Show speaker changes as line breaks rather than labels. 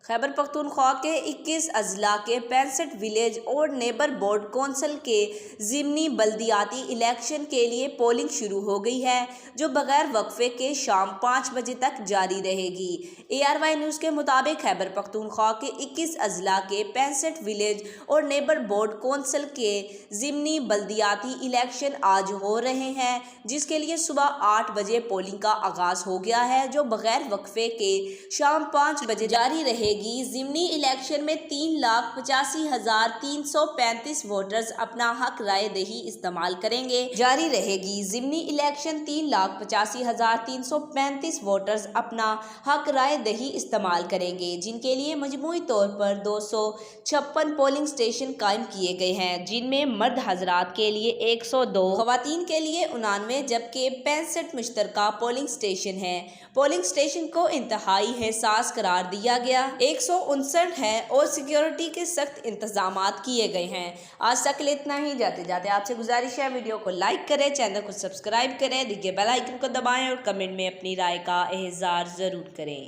खैबर पख्तूनख्वा के 21 अजला के 65 विलेज और नेबर बोर्ड कौंसिल के ज़िमनी बल्दियाती इलेक्शन के लिए पोलिंग शुरू हो गई है, जो बगैर वक्फे के शाम 5 बजे तक जारी रहेगी। ARY न्यूज़ के मुताबिक खैबर पख्तूनख्वा के 21 अजला के 65 विलेज और नेबर बोर्ड कौंसिल के ज़िमनी बल्दियाती इलेक्शन आज हो रहे हैं, जिसके लिए सुबह 8 बजे पोलिंग का आगाज़ हो गया है, जो बगैर वक्फे के शाम 5 बजे जारी रहेगी। ज़िमनी इलेक्शन में 3,85,335 वोटर्स अपना हक राय दही इस्तेमाल करेंगे। जारी रहेगी ज़िमनी इलेक्शन 3,85,335 वोटर्स अपना हक राय दही इस्तेमाल करेंगे, जिनके लिए मजमूई तौर पर 256 पोलिंग स्टेशन कायम किए गए हैं, जिनमें मर्द हजरात के लिए 102, खवातीन के लिए 99 जबकि 65 मुश्तरका पोलिंग स्टेशन है। पोलिंग स्टेशन को इंतहाई हसास करार दिया गया 159 है और सिक्योरिटी के सख्त इंतजामात किए गए हैं। आज तक के लिए इतना ही। जाते जाते आपसे गुजारिश है, वीडियो को लाइक करें, चैनल को सब्सक्राइब करें, दिखे बेल आइकन को दबाएं और कमेंट में अपनी राय का इज़हार ज़रूर करें।